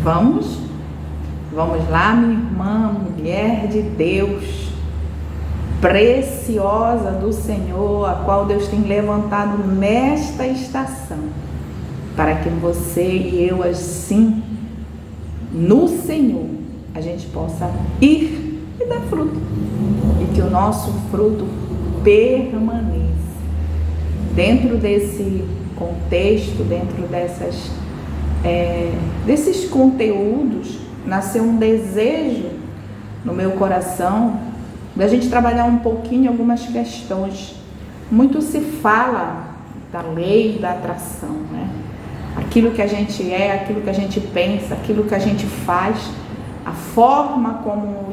Vamos lá, minha irmã, mulher de Deus, preciosa do Senhor, a qual Deus tem levantado nesta estação, para que você e eu, assim, no Senhor, a gente possa ir e dar fruto, e que o nosso fruto permaneça. Dentro desse contexto, dentro desses conteúdos, nasceu um desejo no meu coração da gente trabalhar um pouquinho algumas questões. Muito se fala da lei da atração, né? Aquilo que a gente é, aquilo que a gente pensa, aquilo que a gente faz, a forma como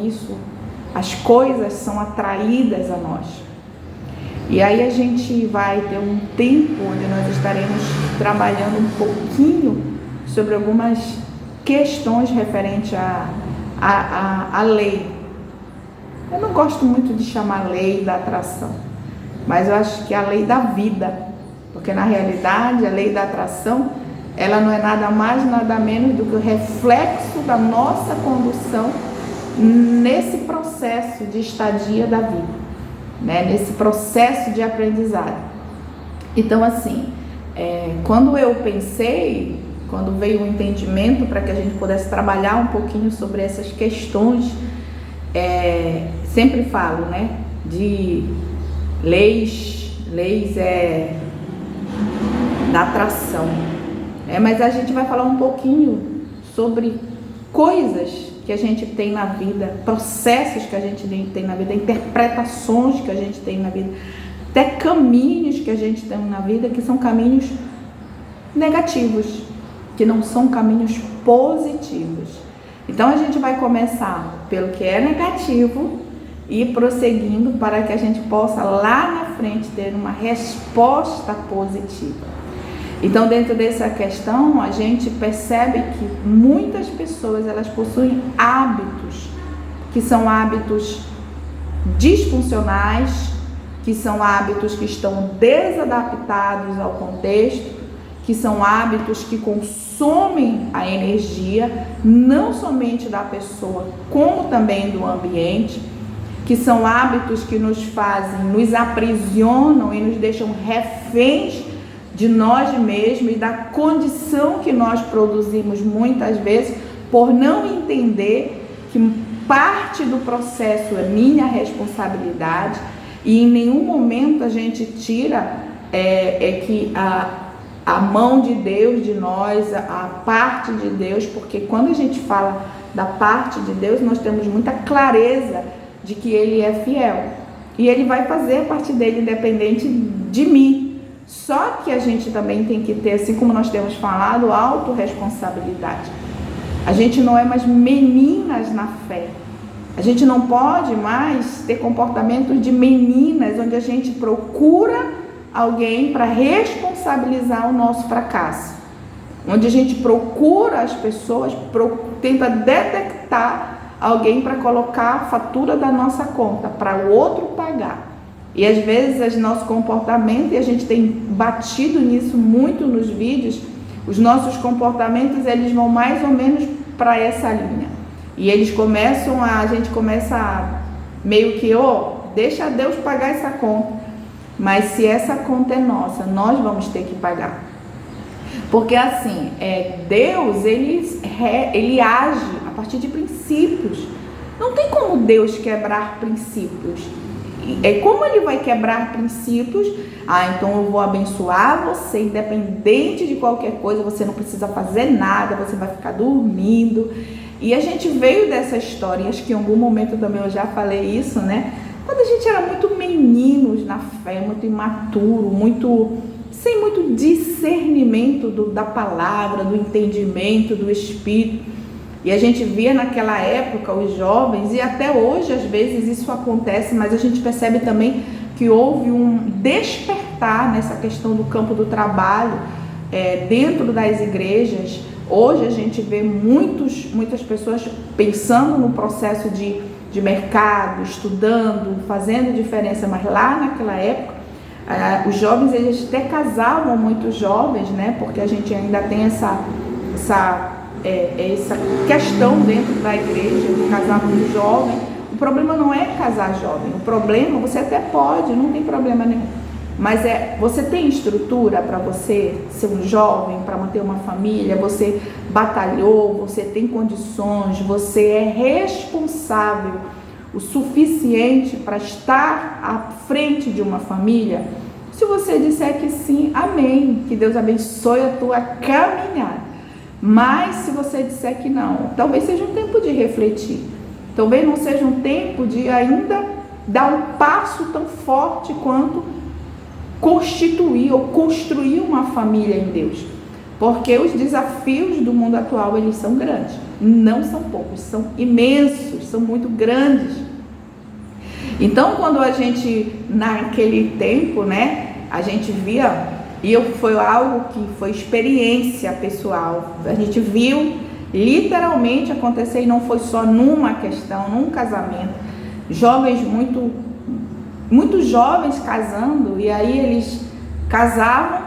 as coisas são atraídas a nós. E aí a gente vai ter um tempo onde nós estaremos trabalhando um pouquinho sobre algumas questões referentes à lei. Eu não gosto muito de chamar lei da atração, mas eu acho que é a lei da vida, porque na realidade a lei da atração, ela não é nada mais, nada menos do que o reflexo da nossa condução nesse processo de estadia da vida, né? Nesse processo de aprendizado. Então, assim, quando veio o entendimento para que a gente pudesse trabalhar um pouquinho sobre essas questões, sempre falo, né, de leis da atração, mas a gente vai falar um pouquinho sobre coisas que a gente tem na vida, processos que a gente tem na vida, interpretações que a gente tem na vida, até caminhos que a gente tem na vida que são caminhos negativos, que não são caminhos positivos. Então a gente vai começar pelo que é negativo e prosseguindo para que a gente possa lá na frente ter uma resposta positiva. Então, dentro dessa questão, a gente percebe que muitas pessoas, elas possuem hábitos, que são hábitos disfuncionais, que são hábitos que estão desadaptados ao contexto, que são hábitos que consomem a energia, não somente da pessoa, como também do ambiente, que são hábitos que nos aprisionam e nos deixam reféns de nós mesmos e da condição que nós produzimos muitas vezes, por não entender que parte do processo é minha responsabilidade, e em nenhum momento a gente tira que a mão de Deus de nós, a parte de Deus, porque quando a gente fala da parte de Deus, nós temos muita clareza de que Ele é fiel e Ele vai fazer a parte dele independente de mim. Só que a gente também tem que ter, assim como nós temos falado, autorresponsabilidade. A gente não é mais meninas na fé. A gente não pode mais ter comportamentos de meninas, onde a gente procura alguém para responsabilizar o nosso fracasso. Onde a gente procura as pessoas, tenta detectar alguém para colocar a fatura da nossa conta, para o outro pagar. E às vezes nosso comportamento, e a gente tem batido nisso muito nos vídeos, os nossos comportamentos, eles vão mais ou menos para essa linha. E a gente começa a meio que, deixa Deus pagar essa conta. Mas se essa conta é nossa, nós vamos ter que pagar. Porque assim, Deus, ele age a partir de princípios. Não tem como Deus quebrar princípios. Como ele vai quebrar princípios? Então eu vou abençoar você, independente de qualquer coisa, você não precisa fazer nada, você vai ficar dormindo. E a gente veio dessa história, acho que em algum momento também eu já falei isso, né? Quando a gente era muito meninos na fé, muito imaturo, sem muito discernimento da palavra, do entendimento, do Espírito. E a gente via naquela época os jovens, e até hoje às vezes isso acontece, mas a gente percebe também que houve um despertar nessa questão do campo do trabalho, dentro das igrejas. Hoje a gente vê muitas pessoas pensando no processo de mercado, estudando, fazendo diferença, mas lá naquela época, os jovens, eles até casavam muito jovens, né? Porque a gente ainda tem essa essa questão dentro da igreja de casar muito jovem. O problema não é casar jovem, o problema, você até pode, não tem problema nenhum, mas você tem estrutura para você ser um jovem, para manter uma família, você batalhou, você tem condições, você é responsável o suficiente para estar à frente de uma família? Se você disser que sim, amém, que Deus abençoe a tua caminhada. Mas se você disser que não, talvez seja um tempo de refletir, talvez não seja um tempo de ainda dar um passo tão forte quanto constituir ou construir uma família em Deus, porque os desafios do mundo atual, eles são grandes, não são poucos, são imensos, são muito grandes. Então, quando a gente, naquele tempo, né, a gente via, e foi algo que foi experiência pessoal, a gente viu literalmente acontecer, e não foi só numa questão, num casamento, jovens muito jovens casando, e aí eles casavam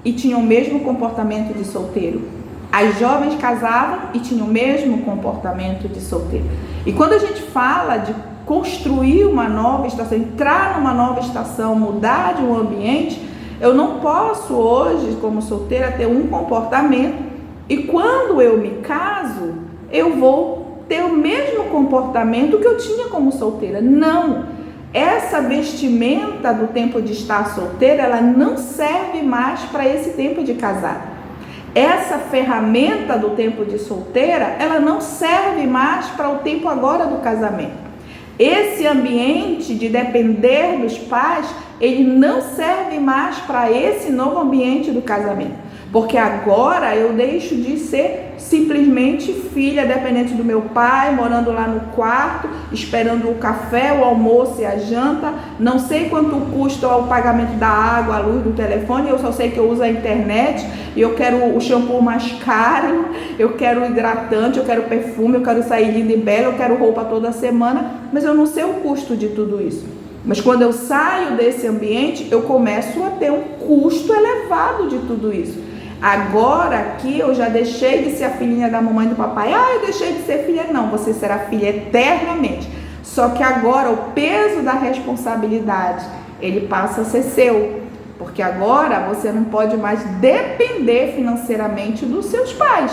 e tinham o mesmo comportamento de solteiro. As jovens casavam e tinham o mesmo comportamento de solteiro. E quando a gente fala de construir uma nova estação, entrar numa nova estação, mudar de um ambiente, eu não posso hoje, como solteira, ter um comportamento e quando eu me caso, eu vou ter o mesmo comportamento que eu tinha como solteira. Não! Essa vestimenta do tempo de estar solteira, ela não serve mais para esse tempo de casar. Essa ferramenta do tempo de solteira, ela não serve mais para o tempo agora do casamento. Esse ambiente de depender dos pais, ele não serve mais para esse novo ambiente do casamento. Porque agora eu deixo de ser simplesmente filha dependente do meu pai, morando lá no quarto, esperando o café, o almoço e a janta. Não sei quanto custa o pagamento da água, a luz, do telefone. Eu só sei que eu uso a internet e eu quero o shampoo mais caro, eu quero hidratante, eu quero perfume, eu quero sair linda e bela, eu quero roupa toda semana, mas eu não sei o custo de tudo isso. Mas quando eu saio desse ambiente, eu começo a ter um custo elevado de tudo isso. Agora aqui eu já deixei de ser a filhinha da mamãe e do papai. Eu deixei de ser filha. Não, você será filha eternamente. Só que agora o peso da responsabilidade, ele passa a ser seu. Porque agora você não pode mais depender financeiramente dos seus pais.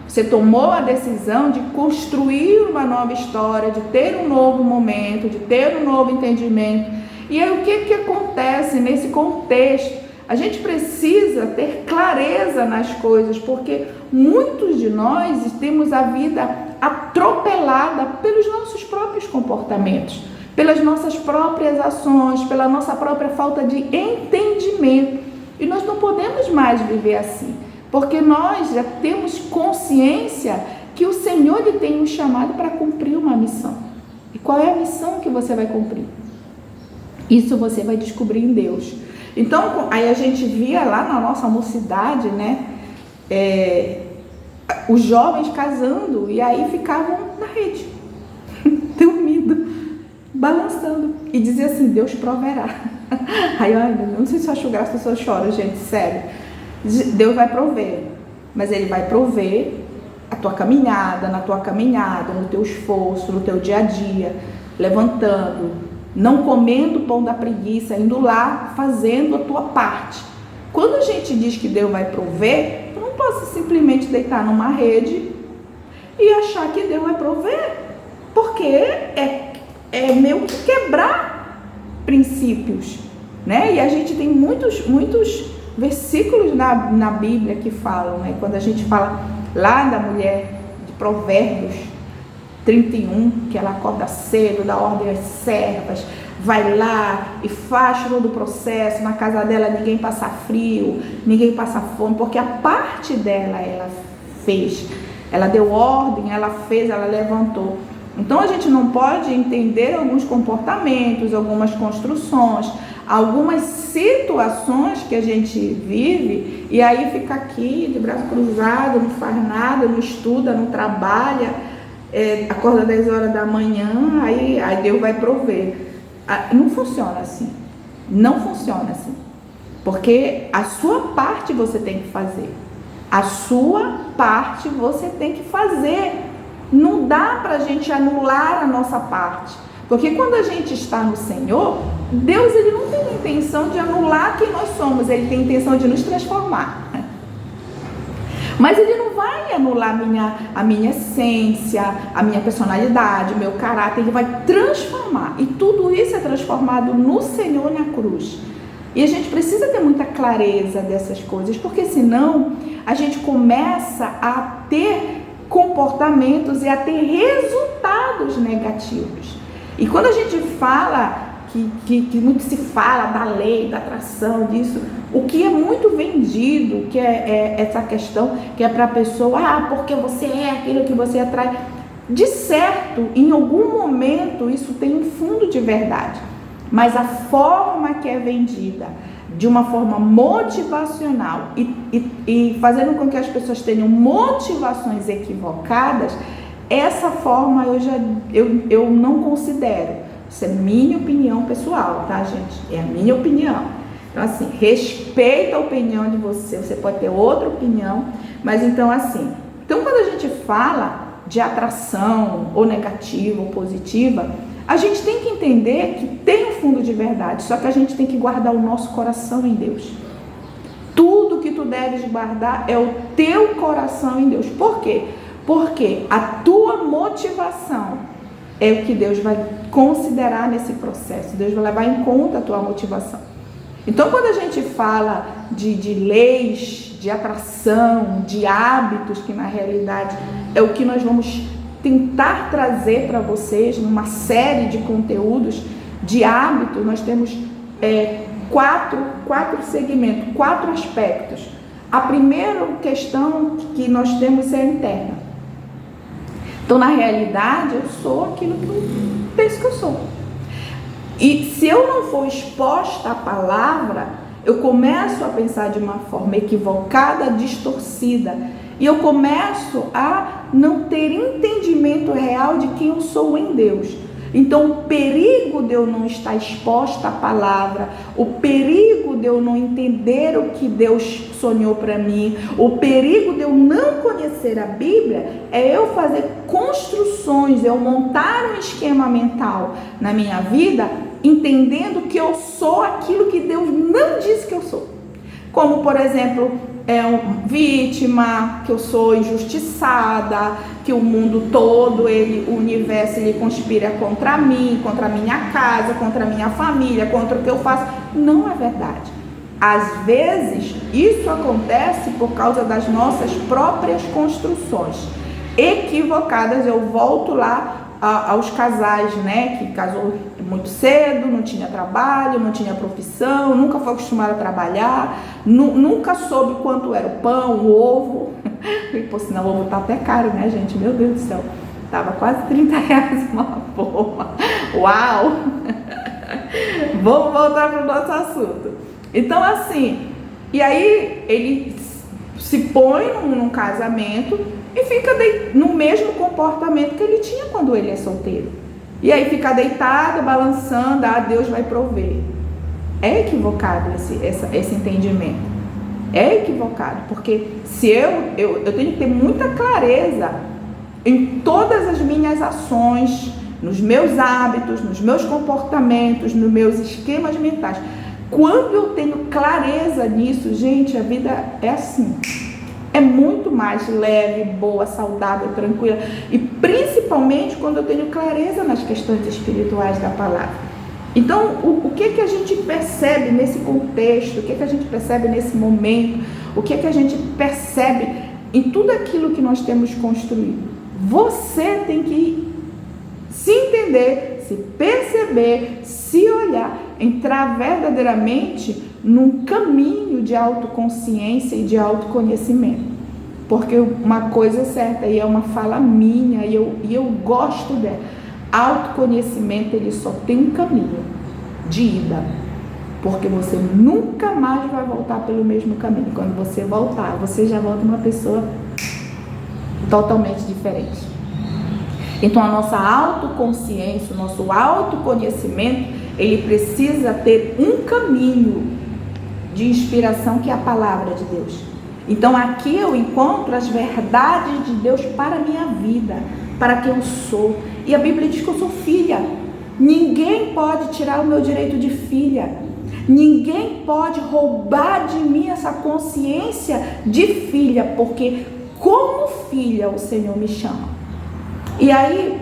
Você tomou a decisão de construir uma nova história, de ter um novo momento, de ter um novo entendimento. E aí o que acontece nesse contexto? A gente precisa ter clareza nas coisas, porque muitos de nós temos a vida atropelada pelos nossos próprios comportamentos, pelas nossas próprias ações, pela nossa própria falta de entendimento. E nós não podemos mais viver assim, porque nós já temos consciência que o Senhor ele tem nos chamado para cumprir uma missão. E qual é a missão que você vai cumprir? Isso você vai descobrir em Deus. Então, aí a gente via lá na nossa mocidade, né, os jovens casando e aí ficavam na rede, dormindo, balançando e dizia assim, Deus proverá. Aí, olha, não sei se eu acho graça ou se eu choro, gente, sério. Deus vai prover, mas Ele vai prover a tua caminhada, na tua caminhada, no teu esforço, no teu dia a dia, levantando, não comendo o pão da preguiça, indo lá, fazendo a tua parte. Quando a gente diz que Deus vai prover, eu não posso simplesmente deitar numa rede e achar que Deus vai prover, porque é meio que quebrar princípios, né? E a gente tem muitos versículos na Bíblia que falam, né? Quando a gente fala lá da mulher de Provérbios 31, que ela acorda cedo, dá ordem às servas, vai lá e faz todo o processo, na casa dela ninguém passa frio, ninguém passa fome, porque a parte dela ela fez, ela deu ordem, ela fez, ela levantou. Então a gente não pode entender alguns comportamentos, algumas construções, algumas situações que a gente vive e aí fica aqui de braço cruzado, não faz nada, não estuda, não trabalha, acorda 10 horas da manhã, aí Deus vai prover. Não funciona assim. Não funciona assim. Porque a sua parte você tem que fazer. A sua parte você tem que fazer. Não dá para a gente anular a nossa parte. Porque quando a gente está no Senhor, Deus ele não tem intenção de anular quem nós somos. Ele tem intenção de nos transformar. Mas ele não vai anular a minha essência, a minha personalidade, o meu caráter. Ele vai transformar. E tudo isso é transformado no Senhor na cruz. E a gente precisa ter muita clareza dessas coisas, porque senão a gente começa a ter comportamentos e a ter resultados negativos. E quando a gente fala que muito se fala da lei, da atração, disso, o que é muito vendido, que é essa questão, que é para a pessoa, porque você é aquilo que você atrai. De certo, em algum momento, isso tem um fundo de verdade. Mas a forma que é vendida, de uma forma motivacional e fazendo com que as pessoas tenham motivações equivocadas, essa forma eu não considero. Isso é minha opinião pessoal, tá, gente? É a minha opinião. Então, assim, respeita a opinião de você. Você pode ter outra opinião, mas então, assim... Então, quando a gente fala de atração, ou negativa, ou positiva, a gente tem que entender que tem um fundo de verdade, só que a gente tem que guardar o nosso coração em Deus. Tudo que tu deves guardar é o teu coração em Deus. Por quê? Porque a tua motivação é o que Deus vai considerar nesse processo. Deus vai levar em conta a tua motivação. Então, quando a gente fala de leis, de atração, de hábitos, que na realidade é o que nós vamos tentar trazer para vocês numa série de conteúdos de hábitos, nós temos quatro segmentos, 4 aspectos. A primeira questão que nós temos é a interna. Então, na realidade, eu sou aquilo que eu penso que eu sou. E se eu não for exposta à palavra, eu começo a pensar de uma forma equivocada, distorcida. E eu começo a não ter entendimento real de quem eu sou em Deus. Então, o perigo de eu não estar exposta à palavra, o perigo de eu não entender o que Deus sonhou para mim, o perigo de eu não conhecer a Bíblia, é eu fazer construções, eu montar um esquema mental na minha vida, entendendo que eu sou aquilo que Deus não disse que eu sou. Como, por exemplo, vítima, que eu sou injustiçada, que o mundo todo, o universo, ele conspira contra mim, contra a minha casa, contra a minha família, contra o que eu faço. Não é verdade. Às vezes, isso acontece por causa das nossas próprias construções equivocadas. Eu volto lá aos casais, né, que casou muito cedo, não tinha trabalho, não tinha profissão, nunca foi acostumado a trabalhar, nunca soube quanto era o pão, o ovo. E, por sinal, o ovo tá até caro, né, gente? Meu Deus do céu. Tava quase R$30 uma forma. Uau! Vamos voltar para o nosso assunto. Então, assim, e aí ele se põe num casamento e fica no mesmo comportamento que ele tinha quando ele é solteiro. E aí fica deitado, balançando, Deus vai prover. É equivocado esse entendimento. É equivocado, porque se eu tenho que ter muita clareza em todas as minhas ações, nos meus hábitos, nos meus comportamentos, nos meus esquemas mentais. Quando eu tenho clareza nisso, gente, a vida é assim. É muito mais leve, boa, saudável, tranquila. E principalmente quando eu tenho clareza nas questões espirituais da palavra. Então, o que a gente percebe nesse contexto? O que a gente percebe nesse momento? O que a gente percebe em tudo aquilo que nós temos construído? Você tem que se entender, se perceber, se olhar, entrar verdadeiramente num caminho de autoconsciência e de autoconhecimento. Porque uma coisa é certa, e é uma fala minha, e eu gosto dela. Autoconhecimento, ele só tem um caminho de ida. Porque você nunca mais vai voltar pelo mesmo caminho. Quando você voltar, você já volta uma pessoa totalmente diferente. Então, a nossa autoconsciência, o nosso autoconhecimento, ele precisa ter um caminho de inspiração, que é a palavra de Deus. Então aqui eu encontro as verdades de Deus para a minha vida, para quem eu sou. E a Bíblia diz que eu sou filha. Ninguém pode tirar o meu direito de filha. Ninguém pode roubar de mim essa consciência de filha, porque como filha o Senhor me chama. E aí,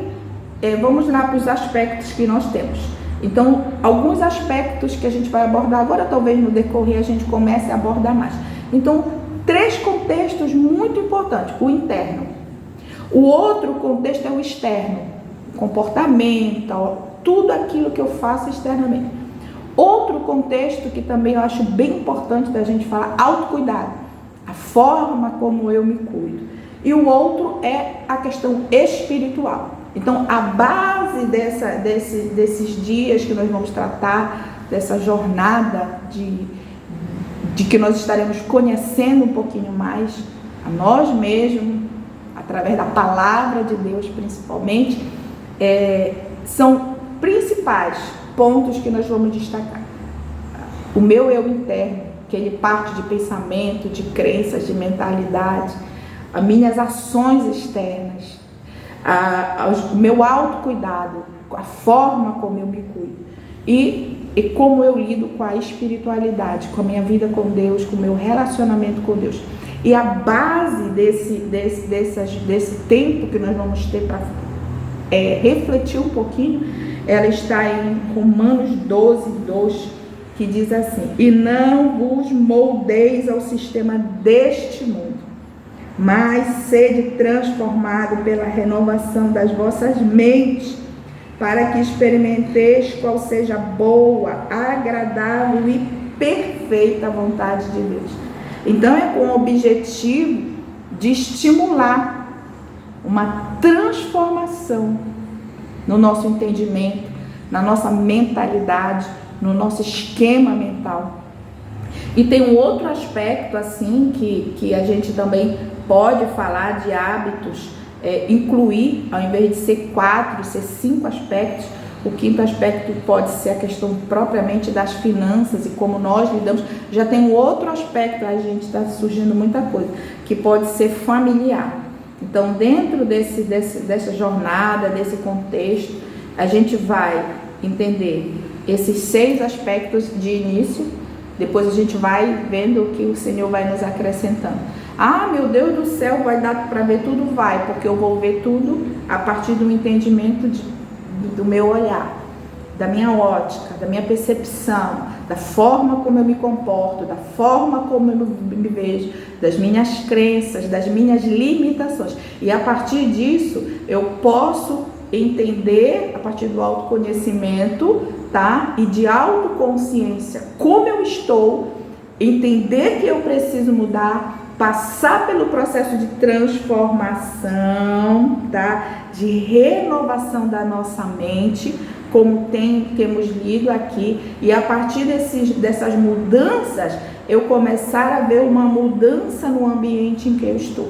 vamos lá para os aspectos que nós temos. Então, alguns aspectos que a gente vai abordar agora, talvez no decorrer a gente comece a abordar mais. Então, 3 contextos muito importantes. O interno. O outro contexto é o externo. Comportamento, tudo aquilo que eu faço externamente. Outro contexto que também eu acho bem importante da gente falar, autocuidado. A forma como eu me cuido. E o outro é a questão espiritual. Então, a base desses dias que nós vamos tratar, dessa jornada de que nós estaremos conhecendo um pouquinho mais a nós mesmos, através da palavra de Deus principalmente, são principais pontos que nós vamos destacar. O meu eu interno, que ele parte de pensamento, de crenças, de mentalidade, as minhas ações externas, o meu autocuidado, a forma como eu me cuido e como eu lido com a espiritualidade, com a minha vida com Deus, com o meu relacionamento com Deus. E a base desse tempo que nós vamos ter para refletir um pouquinho, ela está em Romanos 12:2, que diz assim: e não vos moldeis ao sistema deste mundo, mas sede transformado pela renovação das vossas mentes, para que experimenteis qual seja a boa, agradável e perfeita vontade de Deus. Então é com o objetivo de estimular uma transformação no nosso entendimento, na nossa mentalidade, no nosso esquema mental. E tem um outro aspecto assim que a gente também pode falar de hábitos, incluir, ao invés de ser 4, ser 5 aspectos. O 5º aspecto pode ser a questão propriamente das finanças e como nós lidamos. Já tem um outro aspecto, a gente está surgindo muita coisa, que pode ser familiar. Então, dentro dessa jornada, desse contexto, a gente vai entender esses 6 aspectos de início. Depois a gente vai vendo o que o Senhor vai nos acrescentando. Ah, meu Deus do céu, vai dar para ver tudo? Vai, porque eu vou ver tudo a partir do entendimento do meu olhar, da minha ótica, da minha percepção, da forma como eu me comporto, da forma como eu me vejo, das minhas crenças, das minhas limitações. E a partir disso, eu posso entender, a partir do autoconhecimento, tá? E de autoconsciência, como eu estou, entender que eu preciso mudar, passar pelo processo de transformação, tá? De renovação da nossa mente, como temos lido aqui, e a partir dessas mudanças, eu começar a ver uma mudança no ambiente em que eu estou,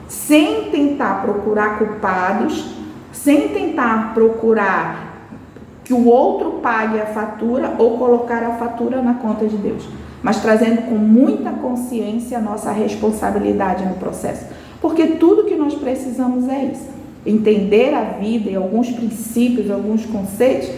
sem tentar procurar culpados, sem tentar procurar que o outro pague a fatura ou colocar a fatura na conta de Deus, mas trazendo com muita consciência a nossa responsabilidade no processo, porque tudo que nós precisamos é isso, entender a vida e alguns princípios, alguns conceitos,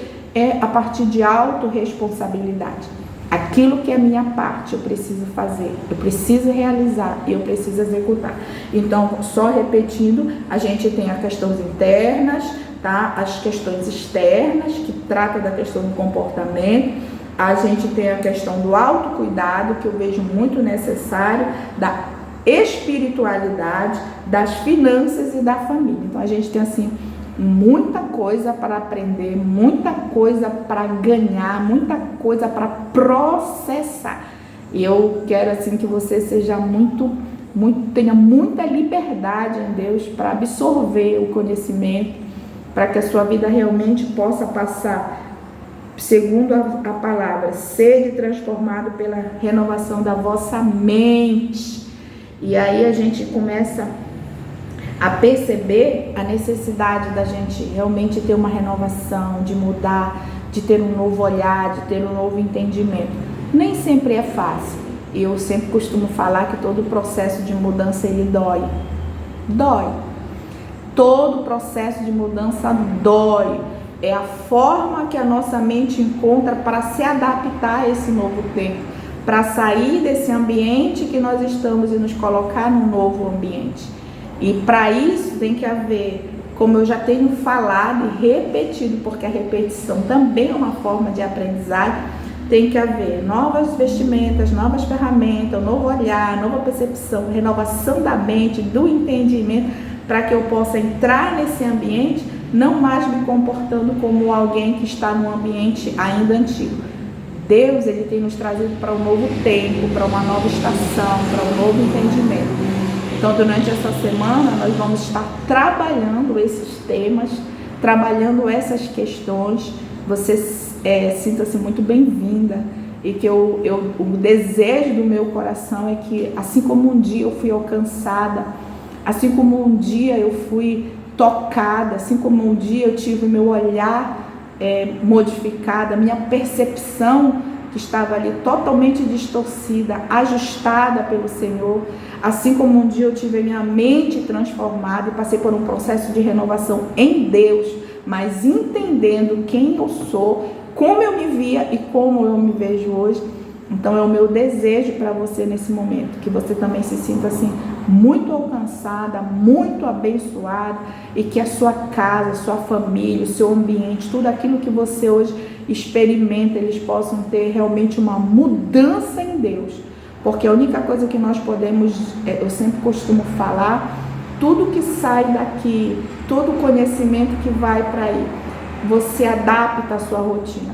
a partir de autorresponsabilidade. Aquilo que é minha parte, eu preciso fazer, eu preciso realizar e eu preciso executar. Então, só repetindo, a gente tem as questões internas, tá? As questões externas, que trata da questão do comportamento. A gente tem a questão do autocuidado, que eu vejo muito necessário, da espiritualidade, das finanças e da família. Então, a gente tem, assim, muita coisa para aprender, muita coisa para ganhar, muita coisa para processar. E eu quero, assim, que você seja tenha muita liberdade em Deus para absorver o conhecimento, para que a sua vida realmente possa passar, segundo a palavra, sede transformado pela renovação da vossa mente. E aí a gente começa a perceber a necessidade da gente realmente ter uma renovação, de mudar, de ter um novo olhar, de ter um novo entendimento. Nem sempre é fácil. eu sempre costumo falar que todo processo de mudança ele dói. Dói. Todo processo de mudança dói. É a forma que a nossa mente encontra para se adaptar a esse novo tempo, para sair desse ambiente que nós estamos e nos colocar num novo ambiente. E para isso tem que haver, como eu já tenho falado e repetido, porque a repetição também é uma forma de aprendizagem, tem que haver novas vestimentas, novas ferramentas, um novo olhar, nova percepção, renovação da mente, do entendimento, para que eu possa entrar nesse ambiente, não mais me comportando como alguém que está num ambiente ainda antigo. Deus, ele tem nos trazido para um novo tempo, para uma nova estação, para um novo entendimento. Então, durante essa semana, nós vamos estar trabalhando esses temas, trabalhando essas questões. Você sinta-se muito bem-vinda e que o desejo do meu coração é que, assim como um dia eu fui alcançada, assim como um dia eu fui tocada, assim como um dia eu tive meu olhar modificado, a minha percepção que estava ali totalmente distorcida, ajustada pelo Senhor, assim como um dia eu tive a minha mente transformada e passei por um processo de renovação em Deus, mas entendendo quem eu sou, como eu me via e como eu me vejo hoje. Então é o meu desejo para você nesse momento, que você também se sinta assim, muito alcançada, muito abençoada, e que a sua casa, a sua família, o seu ambiente, tudo aquilo que você hoje experimenta, eles possam ter realmente uma mudança em Deus. Porque a única coisa que nós podemos, eu sempre costumo falar, tudo que sai daqui, todo conhecimento que vai para aí, você adapta a sua rotina.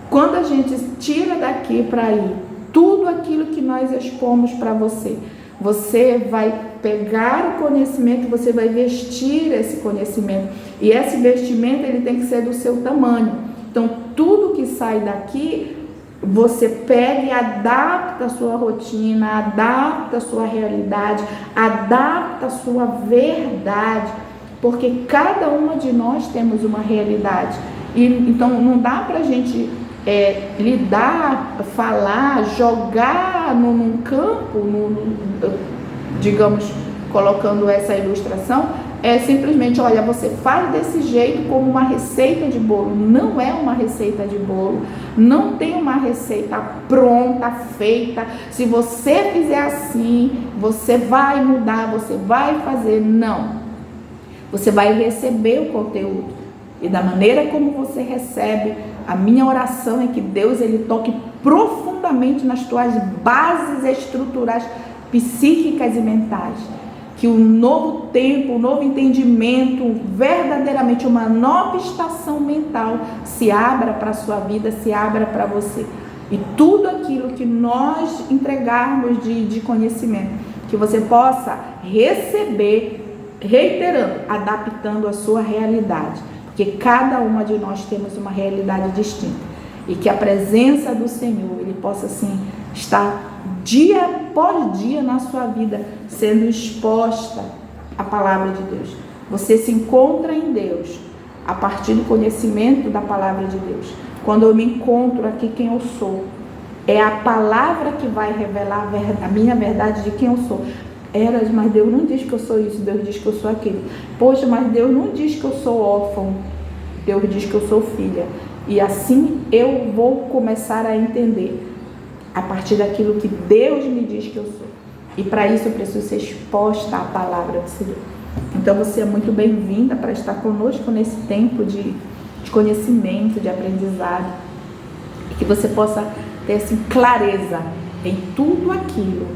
Quando a gente tira daqui para aí tudo aquilo que nós expomos para você, você vai pegar o conhecimento, você vai vestir esse conhecimento. E esse vestimento ele tem que ser do seu tamanho. Então, tudo que sai daqui, você pega e adapta a sua rotina, adapta a sua realidade, adapta a sua verdade. Porque cada uma de nós temos uma realidade. E, então, não dá para a gente lidar, falar, jogar num campo, digamos, colocando essa ilustração, simplesmente, olha, você faz desse jeito como uma receita de bolo. Não é uma receita de bolo, não tem uma receita pronta, feita. Se você fizer assim, você vai mudar, você vai fazer. Não. Você vai receber o conteúdo. E da maneira como você recebe, a minha oração é que Deus ele toque profundamente nas tuas bases estruturais, psíquicas e mentais. Que um novo tempo, um novo entendimento, verdadeiramente uma nova estação mental se abra para a sua vida, se abra para você. E tudo aquilo que nós entregarmos de conhecimento, que você possa receber, reiterando, adaptando a sua realidade. Porque cada uma de nós temos uma realidade distinta. E que a presença do Senhor, ele possa assim estar dia após dia na sua vida, sendo exposta à palavra de Deus. Você se encontra em Deus a partir do conhecimento da palavra de Deus. Quando eu me encontro aqui quem eu sou, é a palavra que vai revelar a minha verdade de quem eu sou. Mas Deus não diz que eu sou isso, Deus diz que eu sou aquilo. Poxa, mas Deus não diz que eu sou órfão, Deus diz que eu sou filha. E assim eu vou começar a entender a partir daquilo que Deus me diz que eu sou. E para isso eu preciso ser exposta à palavra do Senhor. Então você é muito bem-vinda para estar conosco nesse tempo de conhecimento, de aprendizado. E que você possa ter assim, clareza em tudo aquilo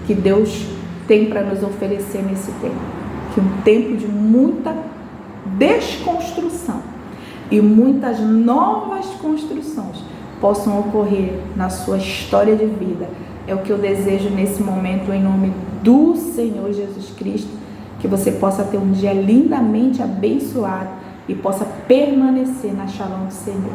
que Deus tem para nos oferecer nesse tempo. Que um tempo de muita desconstrução e muitas novas construções possam ocorrer na sua história de vida. É o que eu desejo nesse momento, em nome do Senhor Jesus Cristo, que você possa ter um dia lindamente abençoado e possa permanecer na Shalom do Senhor.